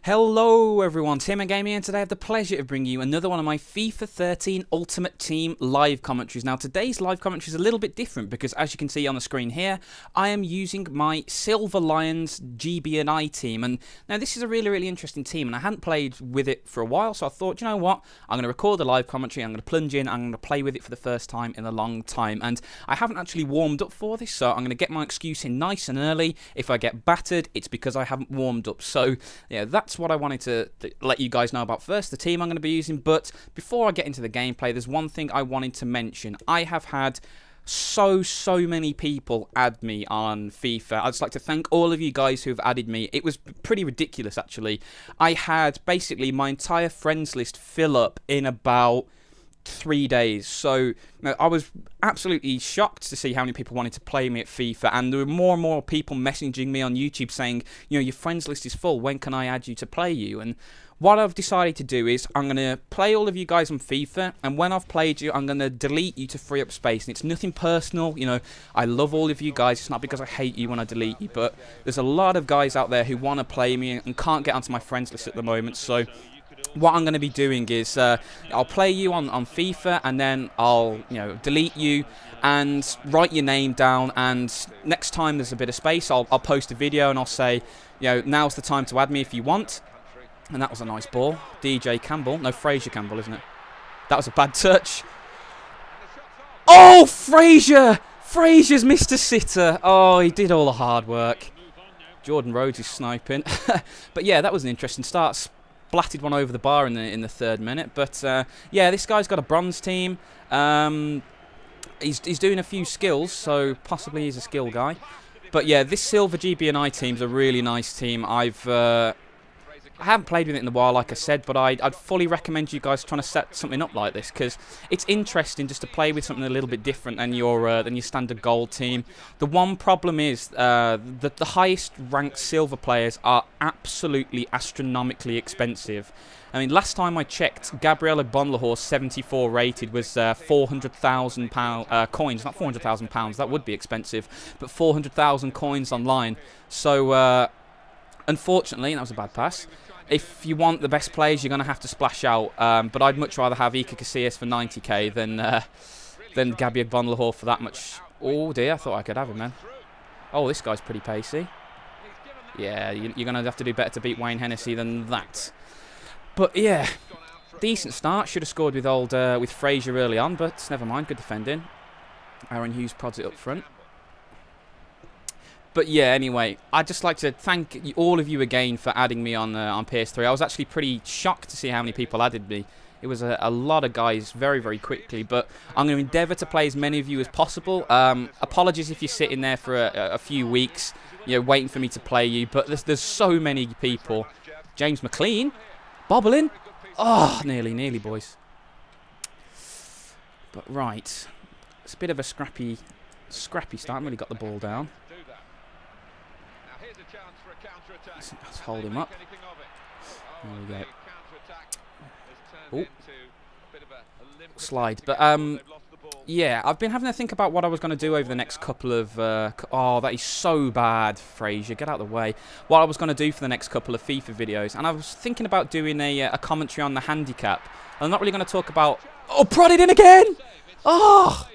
Hello everyone, TMMgamer here, and today I have the pleasure of bringing you another one of my FIFA 13 Ultimate Team live commentaries. Now today's live commentary is a little bit different because, as you can see on the screen here, I am using my Silver Lions GB&I team. And now this is a really interesting team, and I hadn't played with it for a while, so I thought, you know what, I'm going to record the live commentary, I'm going to plunge in, I'm going to play with it for the first time in a long time. And I haven't actually warmed up for this, so I'm going to get my excuse in nice and early. If I get battered, it's because I haven't warmed up. So yeah, that's what I wanted to let you guys know about first, the team I'm going to be using. But before I get into the gameplay, there's one thing I wanted to mention. I have had so many people add me on FIFA. I'd just like to thank all of you guys who have added me. It was pretty ridiculous, actually. I had basically my entire friends list fill up in about 3 days. So I was absolutely shocked to see how many people wanted to play me at FIFA, and there were more and more people messaging me on YouTube saying, you know, your friends list is full, when can I add you to play you? And what I've decided to do is I'm going to play all of you guys on FIFA, and when I've played you, I'm going to delete you to free up space. And it's nothing personal, you know, I love all of you guys. It's not because I hate you when I delete you, but there's a lot of guys out there who want to play me and can't get onto my friends list at the moment. So what I'm going to be doing is I'll play you on FIFA, and then I'll delete you and write your name down, and next time there's a bit of space, I'll post a video and I'll say, now's the time to add me if you want. And that was a nice ball. DJ Campbell. No, Fraser Campbell, isn't it? That was a bad touch. Oh, Fraser! Fraser's missed a sitter. Oh, he did all the hard work. Jordan Rhodes is sniping. But yeah, that was an interesting start. Splatted one over the bar in the 3rd minute. But yeah, this guy's got a bronze team. He's doing a few skills, so possibly he's a skill guy. But yeah, this silver GB&I team's a really nice team. I haven't played with it in a while, like I said, but I'd fully recommend you guys trying to set something up like this, because it's interesting just to play with something a little bit different than your standard gold team. The one problem is that the highest ranked silver players are absolutely astronomically expensive. I mean, last time I checked, Gabriel Bonlahor 74 rated was £400,000 coins. Not £400,000, that would be expensive, but 400,000 coins online. So unfortunately, that was a bad pass. If you want the best players, you're going to have to splash out. But I'd much rather have Iker Casillas for 90k than Gabriel Bonlahor for that much. Oh dear, I thought I could have him then. Oh, this guy's pretty pacey. Yeah, you're going to have to do better to beat Wayne Hennessy than that. But yeah, decent start. Should have scored with Fraser early on, but never mind. Good defending. Aaron Hughes prods it up front. But yeah, anyway, I'd just like to thank all of you again for adding me on PS3. I was actually pretty shocked to see how many people added me. It was a lot of guys very quickly, but I'm going to endeavour to play as many of you as possible. Apologies if you're sitting there for a few weeks, waiting for me to play you, but there's so many people. James McLean, bobbling. Oh, nearly, boys. But right, it's a bit of a scrappy start. I haven't really got the ball down. Let's hold him up. There we go. Oh, slide. But yeah, I've been having to think about what I was going to do over the next couple of. Oh, that is so bad, Fraser. Get out of the way. What I was going to do for the next couple of FIFA videos, and I was thinking about doing a commentary on the handicap. I'm not really going to talk about. Oh, prodded in again. Oh.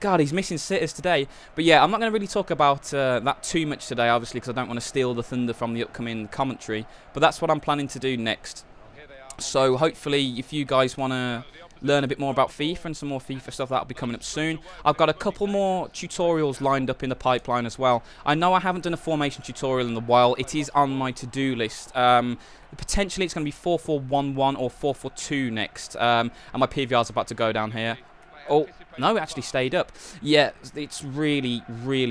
God, he's missing sitters today. But yeah, I'm not going to really talk about that too much today, obviously, because I don't want to steal the thunder from the upcoming commentary. But that's what I'm planning to do next. So hopefully, if you guys want to learn a bit more about FIFA and some more FIFA stuff, that'll be coming up soon. I've got a couple more tutorials lined up in the pipeline as well. I know I haven't done a formation tutorial in a while. It is on my to-do list. Potentially, it's going to be 4-4-1-1 or 4-4-2 next. And my PVR's about to go down here. Oh, no, it actually stayed up. Yeah, it's really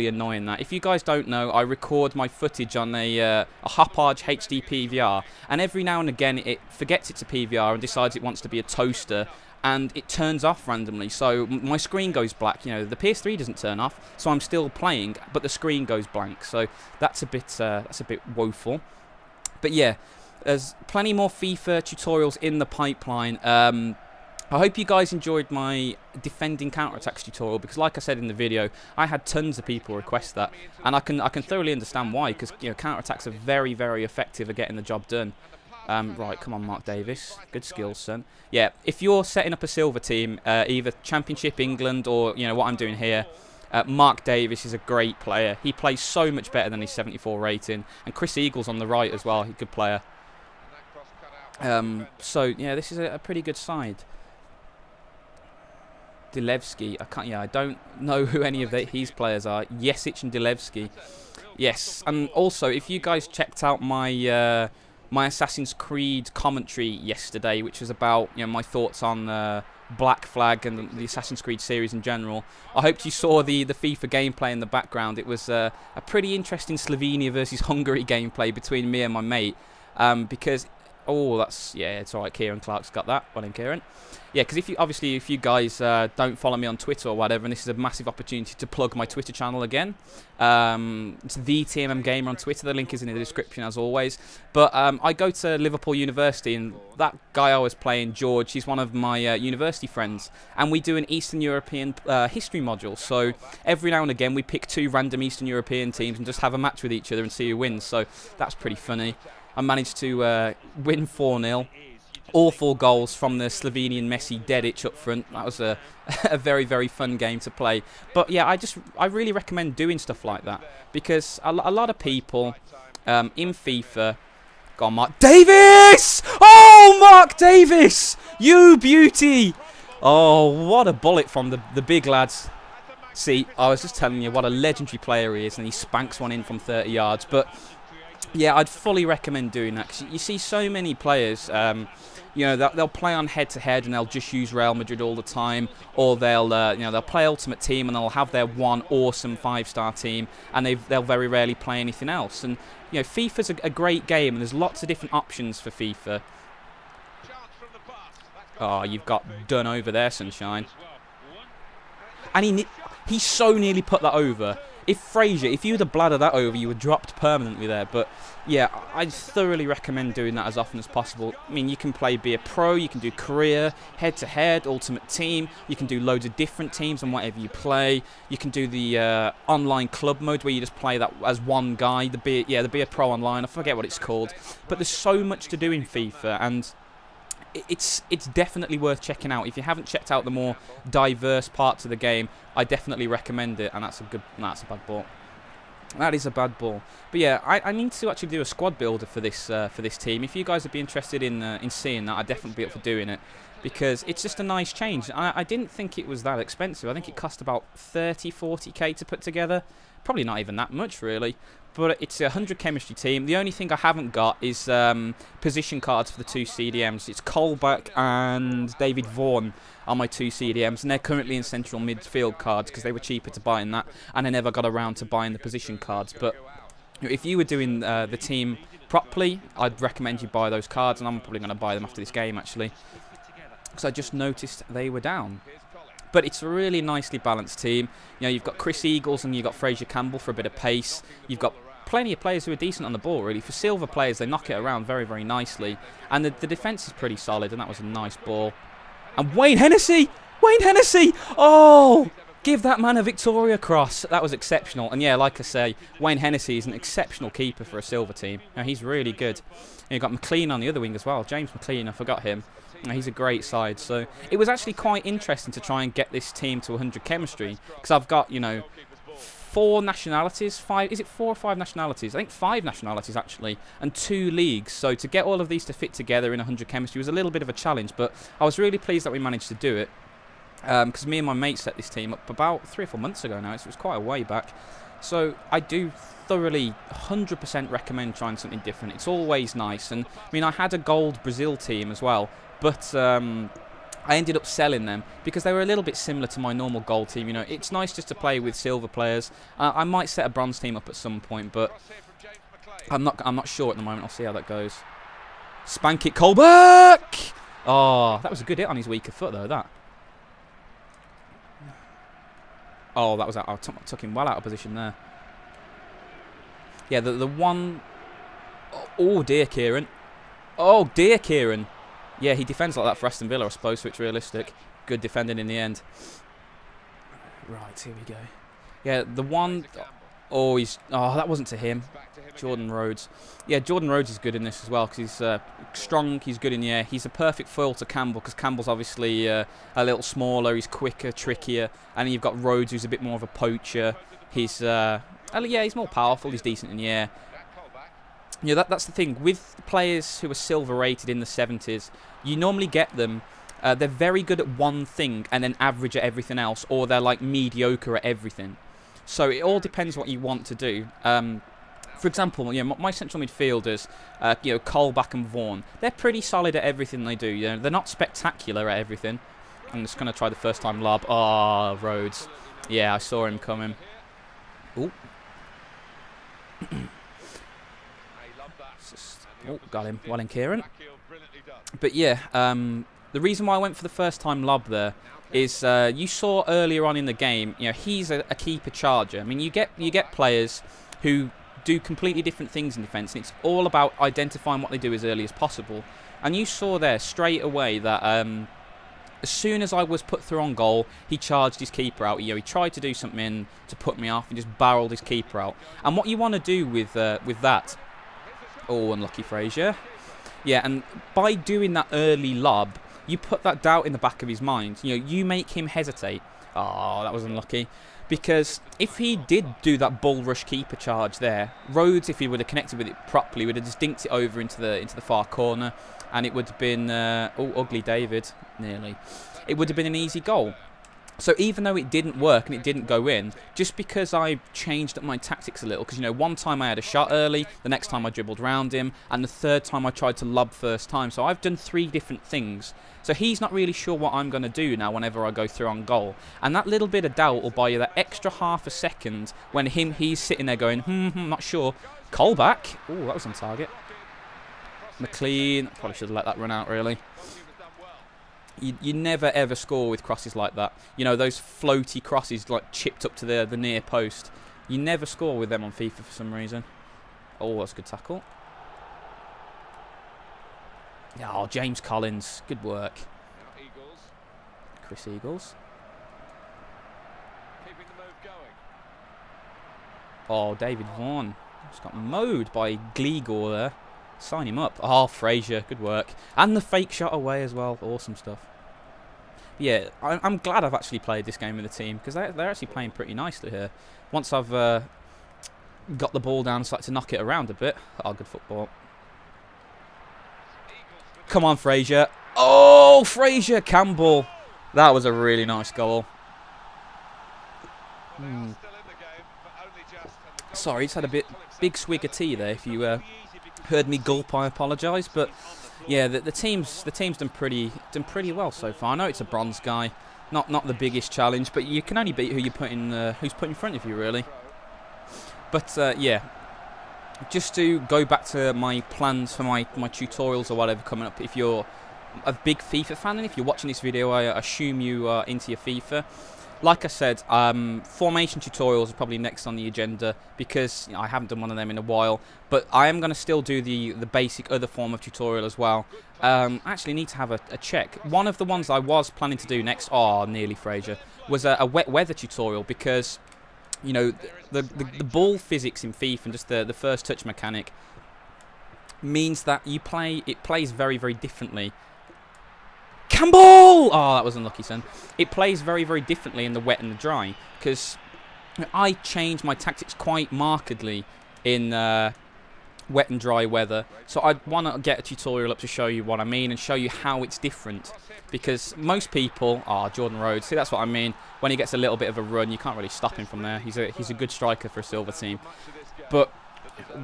annoying that. If you guys don't know, I record my footage on a Hopage HD PVR, and every now and again it forgets it's a PVR and decides it wants to be a toaster, and it turns off randomly. So my screen goes black. The PS3 doesn't turn off, so I'm still playing, but the screen goes blank. So that's a bit woeful. But yeah, there's plenty more FIFA tutorials in the pipeline. I hope you guys enjoyed my defending counter-attacks tutorial, because like I said in the video, I had tons of people request that, and I can thoroughly understand why, because counter-attacks are very effective at getting the job done. Right, come on, Mark Davis. Good skills, son. Yeah, if you're setting up a silver team, either Championship England or, you know, what I'm doing here, Mark Davis is a great player. He plays so much better than his 74 rating. And Chris Eagles on the right as well. He's a good player. So, yeah, this is a pretty good side. Dilevsky, I don't know who any of his players are. Jesic and Dilevsky. Yes, and also, if you guys checked out my my Assassin's Creed commentary yesterday, which was about, you know, my thoughts on Black Flag and the Assassin's Creed series in general, I hope you saw the FIFA gameplay in the background. It was a pretty interesting Slovenia versus Hungary gameplay between me and my mate, because... Oh, that's... Yeah, it's alright, Kieran Clark's got that. Well done, Kieran. Yeah, because if you guys don't follow me on Twitter or whatever, and this is a massive opportunity to plug my Twitter channel again. It's the TMMgamer on Twitter. The link is in the description, as always. But I go to Liverpool University, and that guy I was playing, George, he's one of my university friends. And we do an Eastern European history module. So every now and again, we pick 2 random Eastern European teams and just have a match with each other and see who wins. So that's pretty funny. I managed to win 4-0. All 4 goals from the Slovenian Messi Dedic up front. That was a very, very fun game to play. But yeah, I really recommend doing stuff like that, because a lot of people in FIFA... Go on, Mark Davis! Oh, Mark Davis! You beauty! Oh, what a bullet from the big lads. See, I was just telling you what a legendary player he is, and he spanks one in from 30 yards. But yeah, I'd fully recommend doing that, because you see so many players... you know, they'll play on head-to-head and they'll just use Real Madrid all the time, or they'll play Ultimate Team and they'll have their one awesome 5-star team, and they'll very rarely play anything else. And you know, FIFA's a great game, and there's lots of different options for FIFA. Oh, you've got done over there, Sunshine. And he so nearly put that over. If you would have bladdered that over, you were dropped permanently there. But yeah, I thoroughly recommend doing that as often as possible. I mean, you can be a pro, you can do career, head-to-head, ultimate team. You can do loads of different teams on whatever you play. You can do the online club mode where you just play that as one guy. The be a pro online. I forget what it's called. But there's so much to do in FIFA, and it's definitely worth checking out. If you haven't checked out the more diverse parts of the game, I definitely recommend it. And that's a bad ball. That is a bad ball. But yeah, I need to actually do a squad builder for this team. If you guys would be interested in seeing that, I'd definitely be up for doing it, because it's just a nice change. I didn't think it was that expensive. I think it cost about 30-40k to put together. Probably not even that much, really. But it's a 100 chemistry team. The only thing I haven't got is position cards for the 2 CDMs. It's Colback and David Vaughan are my 2 CDMs, and they're currently in central midfield cards because they were cheaper to buy in that, and I never got around to buying the position cards. But if you were doing the team properly, I'd recommend you buy those cards, and I'm probably going to buy them after this game, actually, because I just noticed they were down. But it's a really nicely balanced team. You know, you've got Chris Eagles and you've got Fraser Campbell for a bit of pace. You've got plenty of players who are decent on the ball, really. For silver players, they knock it around very, very nicely. And the defence is pretty solid, and that was a nice ball. And Wayne Hennessy! Wayne Hennessy! Oh! Give that man a Victoria Cross. That was exceptional. And yeah, like I say, Wayne Hennessy is an exceptional keeper for a silver team. Now, he's really good. And you've got McLean on the other wing as well. James McLean, I forgot him. He's a great side. So it was actually quite interesting to try and get this team to 100 chemistry, because I've got, you know, 4 nationalities, 5, is it 4 or 5 nationalities? I think 5 nationalities actually, and 2 leagues. So to get all of these to fit together in 100 chemistry was a little bit of a challenge, but I was really pleased that we managed to do it, because me and my mate set this team up about 3 or 4 months ago now, so it was quite a way back. So I do thoroughly 100% recommend trying something different. It's always nice. And I mean, I had a gold Brazil team as well, but I ended up selling them because they were a little bit similar to my normal gold team. You know, it's nice just to play with silver players. I might set a bronze team up at some point, but I'm not sure at the moment. I'll see how that goes. Spank it, Colback! Oh, that was a good hit on his weaker foot though, that. Oh, that was out. I took him well out of position there. Yeah, the one... Oh, dear, Kieran. Oh, dear, Kieran. Yeah, he defends like that for Aston Villa, I suppose, so it's realistic. Good defending in the end. Right, here we go. Yeah, the one... Oh, that wasn't to him. Jordan Rhodes. Yeah, Jordan Rhodes is good in this as well because he's strong, he's good in the air. He's a perfect foil to Campbell because Campbell's obviously a little smaller, he's quicker, trickier. And then you've got Rhodes who's a bit more of a poacher. He's he's more powerful, he's decent in the air. Yeah, that's the thing. With players who are silver rated in the 70s, you normally get them, they're very good at one thing and then average at everything else, or they're like mediocre at everything. So it all depends what you want to do. For example, my central midfielders, Colback and Vaughan, they're pretty solid at everything they do. They're not spectacular at everything. I'm just going to try the first time lob. Oh, Rhodes. Yeah, I saw him coming. Ooh. Oh, got him. Well in, Kieran. But yeah, the reason why I went for the first time lob there is you saw earlier on in the game, he's a keeper charger. I mean, you get players who do completely different things in defence, and it's all about identifying what they do as early as possible. And you saw there straight away that as soon as I was put through on goal, he charged his keeper out. He tried to do something to put me off and just barreled his keeper out. And what you want to do with that... Oh, unlucky Frazier. Yeah, and by doing that early lob, you put that doubt in the back of his mind. You make him hesitate. Oh, that was unlucky. Because if he did do that bull rush keeper charge there, Rhodes, if he would have connected with it properly, would have just dinked it over into the far corner, and it would have been ugly David, nearly. It would have been an easy goal. So even though it didn't work and it didn't go in, just because I changed up my tactics a little, because one time I had a shot early, the next time I dribbled round him, and the third time I tried to lob first time. So I've done 3 different things. So he's not really sure what I'm going to do now whenever I go through on goal. And that little bit of doubt will buy you that extra half a second when he's sitting there going, not sure. Colback. Oh, that was on target. McLean. Probably should have let that run out, really. You never ever score with crosses like that. Those floaty crosses like chipped up to the near post. You never score with them on FIFA for some reason. Oh, that's a good tackle. Oh, James Collins. Good work. Chris Eagles. Oh, David Vaughan. Just got mowed by Gligor there. Sign him up. Oh, Frazier. Good work. And the fake shot away as well. Awesome stuff. Yeah, I'm glad I've actually played this game with the team because they're actually playing pretty nicely here. Once I've got the ball down and started to knock it around a bit. Oh, good football. Come on, Frazier. Oh, Frazier. Campbell. That was a really nice goal. Sorry, just had a big swig of tea there. If you heard me gulp, I apologise. But yeah, the team's done pretty well so far. I know it's a bronze guy, not the biggest challenge, but you can only beat who you put in who's put in front of you, really. But yeah, just to go back to my plans for my tutorials or whatever coming up. If you're a big FIFA fan, and if you're watching this video, I assume you are into your FIFA. Like I said, formation tutorials are probably next on the agenda because I haven't done one of them in a while. But I am going to still do the basic other form of tutorial as well. I actually need to have a check. One of the ones I was planning to do next, nearly Frazier, was a wet weather tutorial because, the ball physics in FIFA and just the first touch mechanic means that it plays very, very differently. Campbell! Oh, that was unlucky, son. It plays very, very differently in the wet and the dry because I change my tactics quite markedly in wet and dry weather. So I want to get a tutorial up to show you what I mean and show you how it's different because most people... Jordan Rhodes. See, that's what I mean. When he gets a little bit of a run, you can't really stop him from there. He's a good striker for a silver team. But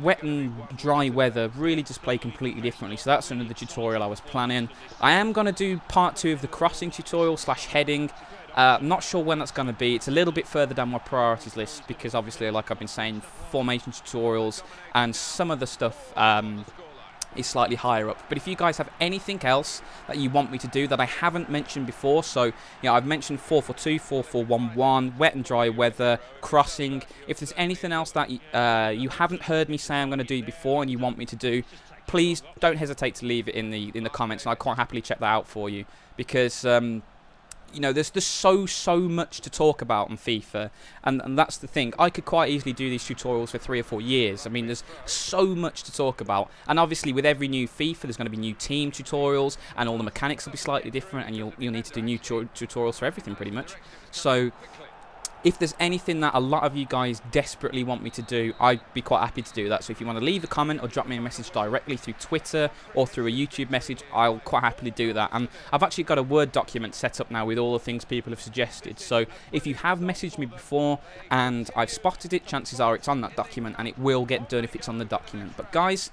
wet and dry weather really just play completely differently, so that's another tutorial I was planning. I am going to do part 2 of the crossing tutorial / heading. Not sure when that's going to be. It's a little bit further down my priorities list because obviously, like I've been saying, formation tutorials and some of the stuff is slightly higher up. But if you guys have anything else that you want me to do that I haven't mentioned before, so I've mentioned 4-4-2, 4-4-1-1, wet and dry weather, crossing. If there's anything else that you haven't heard me say I'm going to do before and you want me to do, please don't hesitate to leave it in the comments, and I quite happily check that out for you because you know, there's so much to talk about on FIFA, and that's the thing. I could quite easily do these tutorials for 3 or 4 years. I mean, there's so much to talk about, and obviously with every new FIFA, there's going to be new team tutorials, and all the mechanics will be slightly different, and you'll need to do new tutorials for everything pretty much. So if there's anything that a lot of you guys desperately want me to do, I'd be quite happy to do that. So if you want to leave a comment or drop me a message directly through Twitter or through a YouTube message, I'll quite happily do that. And I've actually got a Word document set up now with all the things people have suggested. So if you have messaged me before and I've spotted it, chances are it's on that document, and it will get done if it's on the document. But guys,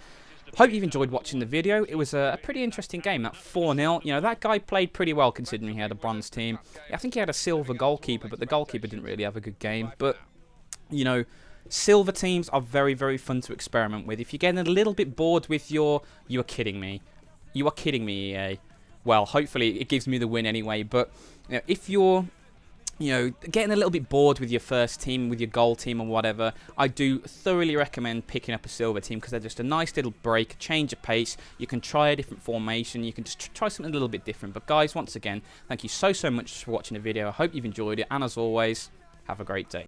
hope you've enjoyed watching the video. It was a pretty interesting game, that 4-0. You know, that guy played pretty well considering he had a bronze team. I think he had a silver goalkeeper, but the goalkeeper didn't really have a good game. But, you know, silver teams are very, very fun to experiment with. If you're getting a little bit bored with your... You are kidding me. You are kidding me, EA. Well, hopefully it gives me the win anyway. But, you know, if you're... you know, getting a little bit bored with your first team, with your goal team or whatever, I do thoroughly recommend picking up a silver team, because they're just a nice little break, change of pace. You can try a different formation, you can just try something a little bit different. But guys, once again, thank you so much for watching the video. I hope you've enjoyed it, and as always, have a great day.